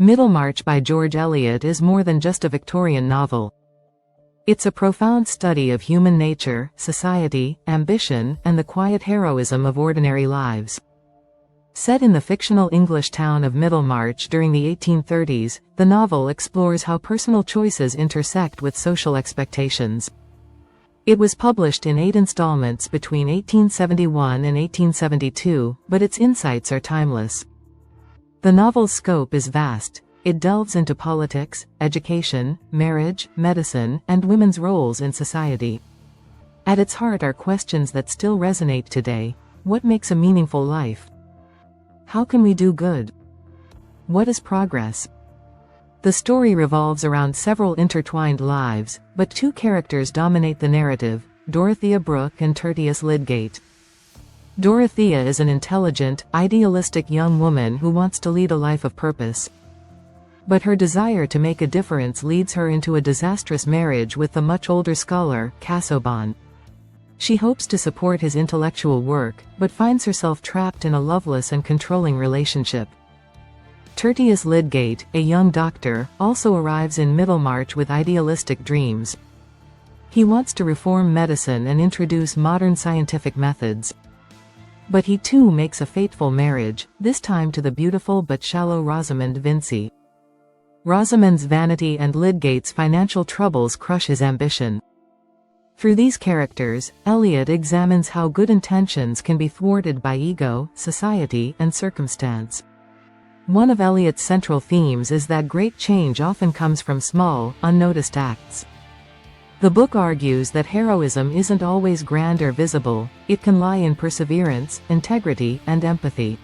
Middlemarch by George Eliot is more than just a Victorian novel. It's a profound study of human nature, society, ambition, and the quiet heroism of ordinary lives. Set in the fictional English town of Middlemarch during the 1830s, the novel explores how personal choices intersect with social expectations. It was published in 8 installments between 1871 and 1872, but its insights are timeless. The novel's scope is vast. It delves into politics, education, marriage, medicine, and women's roles in society. At its heart are questions that still resonate today. What makes a meaningful life? How can we do good? What is progress? The story revolves around several intertwined lives, but 2 characters dominate the narrative: Dorothea Brooke and Tertius Lydgate. Dorothea is an intelligent, idealistic young woman who wants to lead a life of purpose. But her desire to make a difference leads her into a disastrous marriage with the much older scholar, Casaubon. She hopes to support his intellectual work, but finds herself trapped in a loveless and controlling relationship. Tertius Lydgate, a young doctor, also arrives in Middlemarch with idealistic dreams. He wants to reform medicine and introduce modern scientific methods. But he too makes a fateful marriage, this time to the beautiful but shallow Rosamond Vincy. Rosamond's vanity and Lydgate's financial troubles crush his ambition. Through these characters, Eliot examines how good intentions can be thwarted by ego, society, and circumstance. One of Eliot's central themes is that great change often comes from small, unnoticed acts. The book argues that heroism isn't always grand or visible. It can lie in perseverance, integrity, and empathy.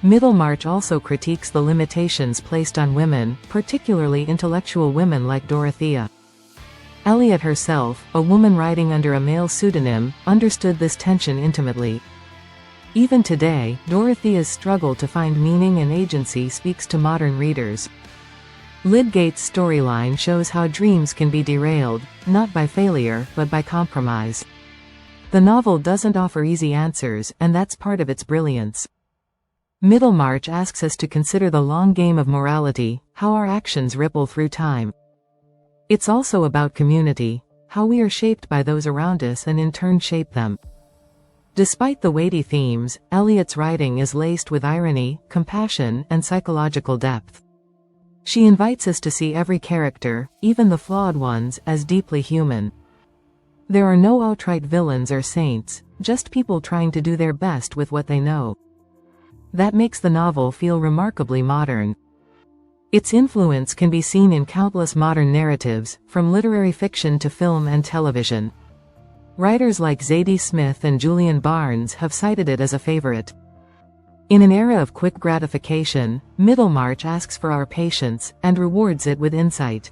Middlemarch also critiques the limitations placed on women, particularly intellectual women like Dorothea. Eliot herself, a woman writing under a male pseudonym, understood this tension intimately. Even today, Dorothea's struggle to find meaning and agency speaks to modern readers. Lydgate's storyline shows how dreams can be derailed, not by failure, but by compromise. The novel doesn't offer easy answers, and that's part of its brilliance. Middlemarch asks us to consider the long game of morality, how our actions ripple through time. It's also about community, how we are shaped by those around us and in turn shape them. Despite the weighty themes, Eliot's writing is laced with irony, compassion, and psychological depth. She invites us to see every character, even the flawed ones, as deeply human. There are no outright villains or saints, just people trying to do their best with what they know. That makes the novel feel remarkably modern. Its influence can be seen in countless modern narratives, from literary fiction to film and television. Writers like Zadie Smith and Julian Barnes have cited it as a favorite. In an era of quick gratification, Middlemarch asks for our patience, and rewards it with insight.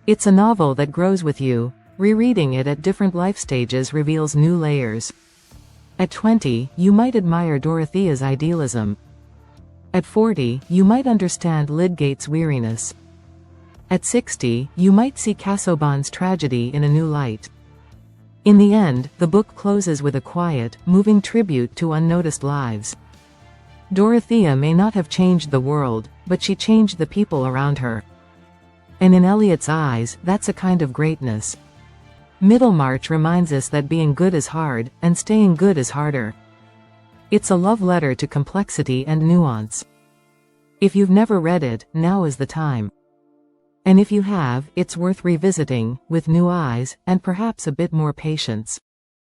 It's a novel that grows with you. Rereading it at different life stages reveals new layers. At 20, you might admire Dorothea's idealism. At 40, you might understand Lydgate's weariness. At 60, you might see Casaubon's tragedy in a new light. In the end, the book closes with a quiet, moving tribute to unnoticed lives. Dorothea may not have changed the world, but she changed the people around her. And in Eliot's eyes, that's a kind of greatness. Middlemarch reminds us that being good is hard, and staying good is harder. It's a love letter to complexity and nuance. If you've never read it, now is the time. And if you have, it's worth revisiting, with new eyes, and perhaps a bit more patience.